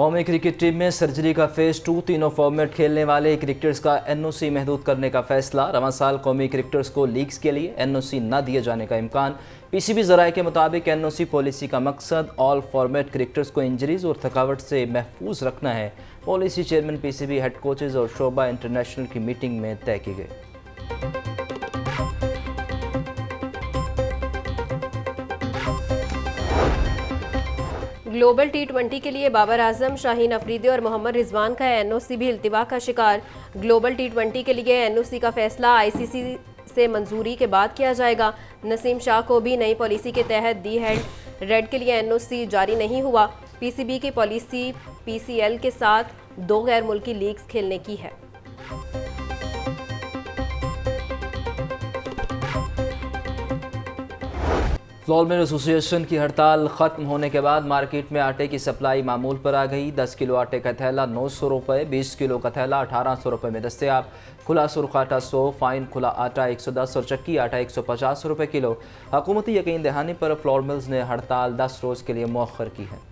कौमी cricket team में surgery का फेज 2 तीनों फॉर्मेट खेलने वाले क्रिकेटर्स का एनओसी महदूद करने का फैसला। रवां साल कौमी क्रिकेटर्स को लीग्स के लिए एनओसी न दिए जाने का इम्कान। पीसीबी ज़राए के मुताबिक एनओसी पॉलिसी का मकसद ऑल फॉर्मेट क्रिकेटर्स को इंजरीज और थकावट से महफूज रखना है। Policy chairman PCB head coaches और शोबा इंटरनेशनल की मीटिंग में तय की गई। ग्लोबल T20 के लिए बाबर आजम, शाहीन अफरीदी और मोहम्मद रिजवान का एनओसी भी इल्तिवा का शिकार। ग्लोबल T20 के लिए एनओसी का फैसला आईसीसी से मंजूरी के बाद किया जाएगा। नसीम शाह को भी नई पॉलिसी के तहत दी हेड रेड के लिए एनओसी जारी नहीं हुआ। पीसीबी की पॉलिसी पीसीएल के साथ 2 गैर मुल्की लीग्स खेलने की है। फ्लोर मिल एसोसिएशन की हड़ताल खत्म होने के बाद मार्केट में आटे की सप्लाई मामूल पर आ गई। 10 किलो आटे का थैला 900 रुपये, 20 किलो का थैला 1800 रुपये में दस्तयाब। खुला सुर्ख आटा 100, फाइन खुला आटा 110 और चक्की आटा 150 रुपये किलो। हुकूमती यकीन दहानी पर फ्लोर मिल्स ने हड़ताल 10 रोज़ के लिए मौखर की है।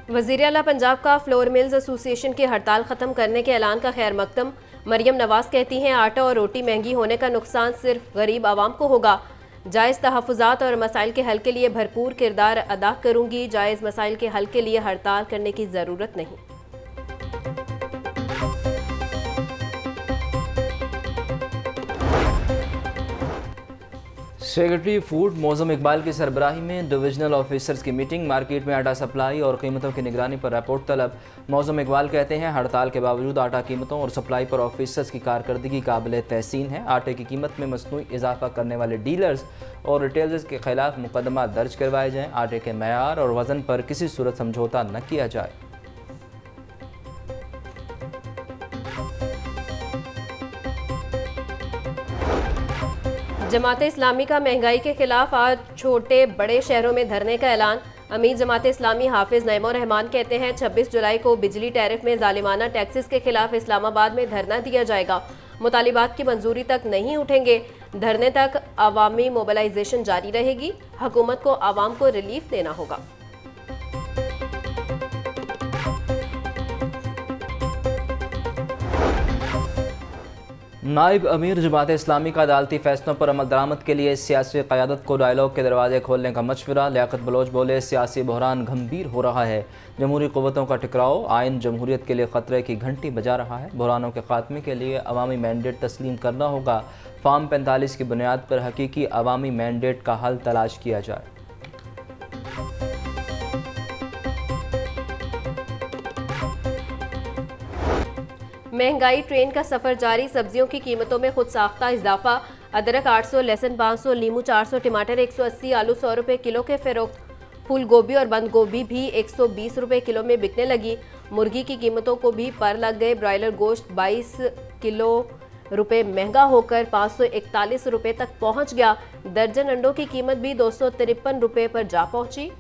वज़ीर आला पंजाब का फ्लोर मिल्स एसोसिएशन की हड़ताल ख़त्म करने के ऐलान का खैर मकदम। मरियम नवाज कहती हैं आटा और रोटी महंगी होने का नुकसान सिर्फ गरीब आवाम को होगा। जायज़ तहफ़्फ़ुज़ात और मसाइल के हल के लिए भरपूर किरदार अदा करूँगी। जायज़ मसाइल के हल के लिए हड़ताल करने की ज़रूरत नहीं। सेक्रेटरी फूड मौज़म इकबाल की सरबराही में डिविजनल ऑफिसर्स की मीटिंग। मार्केट में आटा सप्लाई और कीमतों की निगरानी पर रिपोर्ट तलब। मौज़म इकबाल कहते हैं हड़ताल के बावजूद आटा कीमतों और सप्लाई पर ऑफिसर्स की कारकर्दगी काबिल तहसीन है। आटे की कीमत में मसनूई इजाफा करने वाले डीलर्स और रिटेलर्स के खिलाफ मुकदमा दर्ज करवाए जाएँ। आटे के मयार और वज़न पर किसी सूरत समझौता न किया जाए। जमात इस्लामी का महंगाई के खिलाफ आज छोटे बड़े शहरों में धरने का ऐलान। अमीर जमात इस्लामी हाफिज नईमुर रहमान कहते हैं 26 जुलाई को बिजली टैरिफ में जालिमाना टैक्सेस के खिलाफ इस्लामाबाद में धरना दिया जाएगा। मुतालिबात की मंजूरी तक नहीं उठेंगे। धरने तक अवामी मोबिलाइजेशन जारी रहेगी। हुकूमत को आवाम को रिलीफ देना होगा। नायब अमीर जमात इस्लामी का अदालती फैसलों पर अमल दरामद के लिए सियासी क़यादत को डायलॉग के दरवाजे खोलने का मशवरा। लियाकत बलोच बोले सियासी बहरान गंभीर हो रहा है। जमहूरी क़ुव्वतों का टकराव आइन जमहूरियत के लिए ख़तरे की घंटी बजा रहा है। बहरानों के ख़ात्मे के लिए अवामी मैंडेट तस्लीम करना होगा। फार्म 45 की बुनियाद पर हकीकी अवामी मैंडेट का हल तलाश किया जाए। महंगाई ट्रेन का सफर जारी। सब्जियों की कीमतों में खुद साख्ता इजाफा। अदरक 800, लहसुन 500, नींबू 400, टमाटर 180, आलू 100 रुपये किलो के फरोख्त। फूल गोभी और बंद गोभी भी 120 रुपये किलो में बिकने लगी। मुर्गी की कीमतों को भी पर लग गए। ब्रॉयलर गोश्त 22 किलो रुपये महंगा होकर 541 रुपये तक पहुंच गया। दर्जन अंडों की कीमत भी 253 रुपये पर जा पहुंची।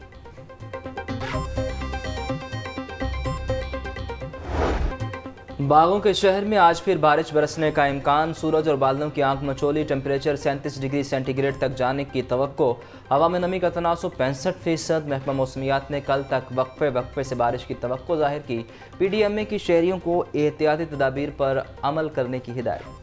बागों के शहर में आज फिर बारिश बरसने का इम्कान। सूरज और बादलों की आंख मचोली। टेम्परेचर 37 डिग्री सेंटीग्रेड तक जाने की तवक्को। हवा में नमी का तनासुब 65%। महकमा मौसमियात ने कल तक वक्फे से बारिश की तवक्को जाहिर की। PDMA की शहरियों को एहतियाती तदाबीर पर अमल करने की हिदायत।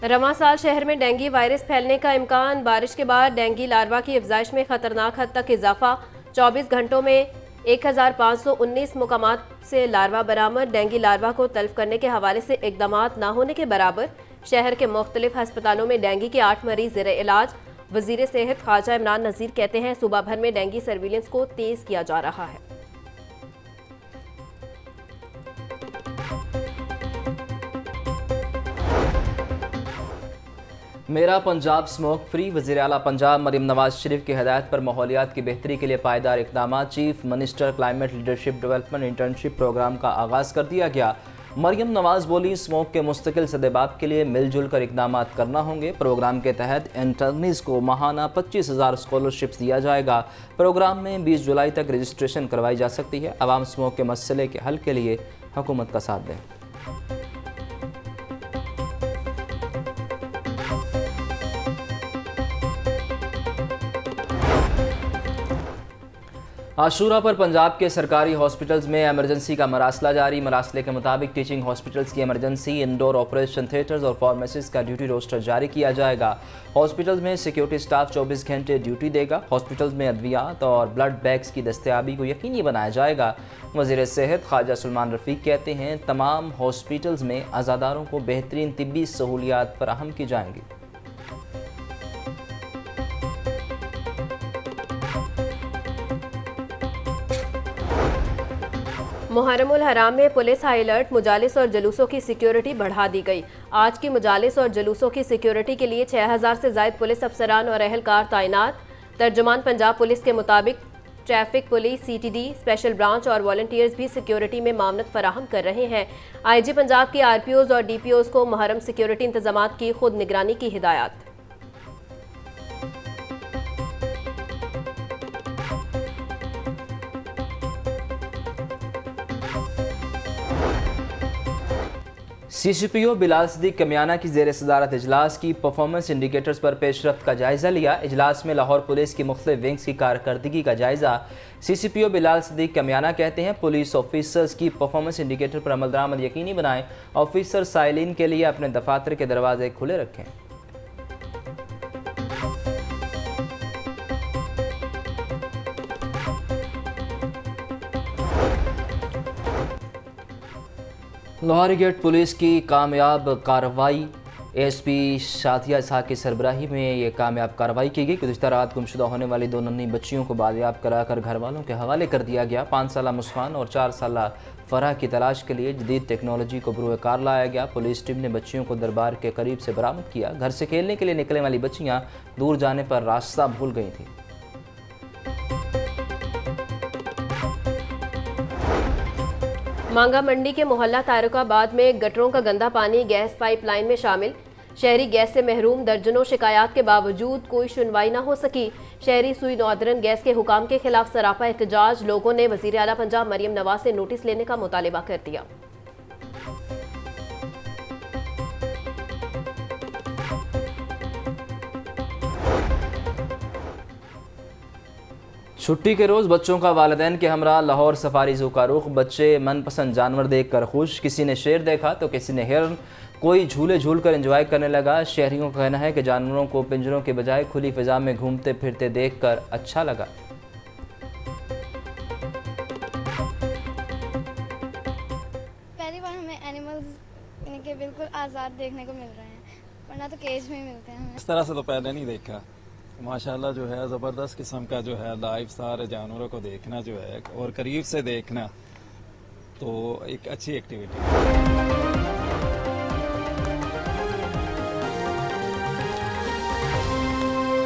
रवां साल शहर में डेंगू वायरस फैलने का इम्कान। बारिश के बाद डेंगू लार्वा की अफजाइश में खतरनाक हद तक इजाफा। 24 घंटों में 1519 मुकामात से लार्वा बरामद। डेंगू लार्वा को तल्फ करने के हवाले से इकदामात न होने के बराबर। शहर के मुख्तलिफ अस्पतालों में डेंगू के 8 मरीज ज़ेर इलाज। वज़ीर सेहत ख्वाजा इमरान नज़ीर कहते हैं सूबा भर में डेंगू सर्विलेंस को तेज़ किया जा रहा है। मेरा पंजाब स्मोक फ्री। वज़ीर आला पंजाब मरियम नवाज शरीफ की हदायत पर माहौलियात की बेहतरी के लिए पायदार इक़दाम। Chief minister climate leadership development internship programme का आगाज़ कर दिया गया। मरियम नवाज बोली स्मोक के मुस्तकिल सदेबाब के लिए मिलजुल कर इक़दाम करना होंगे। प्रोग्राम के तहत इंटर्नीज़ को माहाना 25,000 स्कॉलरशिप्स दिया जाएगा। प्रोग्राम में 20 जुलाई तक रजिस्ट्रेशन करवाई जा सकती है। अवाम स्मोक के मसले के हल के लिए हुकूमत का साथ दें। आशूरा पर पंजाब के सरकारी हॉस्पिटल्स में इमरजेंसी का मरासला जारी। मरासले के मुताबिक टीचिंग हॉस्पिटल्स की इमरजेंसी, इंडोर ऑपरेशन थिएटर्स और फार्मेसिस्ट का ड्यूटी रोस्टर जारी किया जाएगा। हॉस्पिटल्स में सिक्योरिटी स्टाफ 24 घंटे ड्यूटी देगा। हॉस्पिटल्स में अद्वियात और ब्लड बैग्स की दस्तयाबी को यकीनी बनाया जाएगा। वज़ीर सेहत ख्वाजा सलमान रफ़ीक कहते हैं तमाम हॉस्पिटल्स में अज़ादारों को बेहतरीन तिब्बी सहूलियात फराहम की जाएंगी। मुहर्रमुल हराम में पुलिस हाई अलर्ट, मुजालिस और जुलूसों की सिक्योरिटी बढ़ा दी गई। आज की मुजालिस और जुलूसों की सिक्योरिटी के लिए 6000 से ज़ायद पुलिस अफसरान और अहलकार तैनात। तर्जुमान पंजाब पुलिस के मुताबिक traffic police, CTD, special branch और वॉलंटियर्स भी सिक्योरिटी में मामनत फराहम कर रहे हैं। IG पंजाब की RPOs और DPOs को मुहर्रम सिक्योरिटी इंतजामात की खुद निगरानी की हिदायत। CCPO बिलाल सिद्दीक कमियाना की ज़ेर सदारत इजलास की परफॉर्मेंस इंडिकेटर्स पर पेशरफ्त का जायज़ा लिया। इजलास में लाहौर पुलिस की मुख्तलिफ विंग्स की कारकर्दगी का जायज़ा। CCPO बिलाल सिद्दीक कमियाना कहते हैं पुलिस ऑफिसर्स की परफॉर्मेंस इंडिकेटर पर अमल दरामद यकीनी बनाएं। ऑफिसर साइलिन के लिए अपने दफातर के दरवाजे खुले रखें। लाहौर गेट पुलिस की कामयाब कार्रवाई। ASP शातिया इसहाक की सरबराही में ये कामयाब कार्रवाई की गई। गुज़िश्ता रात गुमशुदा होने वाली 2 नन्ही बच्चियों को बादयाब कराकर घर वालों के हवाले कर दिया गया। 5 साला मुस्कान और 4 साला फराह की तलाश के लिए जदीद टेक्नोलॉजी को बरूए कार लाया गया। पुलिस टीम ने बच्चियों को दरबार के करीब से बरामद किया। घर से खेलने के लिए निकलने वाली बच्चियाँ दूर जाने पर रास्ता भूल गई थीं। मांगा मंडी के मोहल्ला तारुकाबाद में गटरों का गंदा पानी गैस पाइपलाइन में शामिल। शहरी गैस से महरूम, दर्जनों शिकायत के बावजूद कोई सुनवाई न हो सकी। शहरी सुई नॉर्दर्न गैस के हुकाम के खिलाफ सरापा एहतजाज। लोगों ने वज़ीर आला पंजाब मरियम नवाज से नोटिस लेने का मुतालिबा कर दिया। छुट्टी के रोज़ बच्चों का वालिदैन के हमरा लाहौर सफारी ज़ू का रुख। बच्चे मनपसंद जानवर देखकर खुश। किसी ने शेर देखा तो किसी ने हिरन। कोई झूले झूल कर एंजॉय करने लगा। शहरियों का कहना है कि जानवरों को पिंजरों के बजाय खुली फिजा में घूमते फिरते देखकर अच्छा लगा। पहली बार हमें एनिमल्स इनके बिल्कुल आज़ाद देखने को मिल रहे हैं, वरना तो केज में ही मिलते हैं हमें। इस तरह से तो पहले नहीं देखा। माशाल्लाह जो है ज़बरदस्त किस्म का जो है लाइव सारे जानवरों को देखना जो है और करीब से देखना तो एक अच्छी एक्टिविटी है।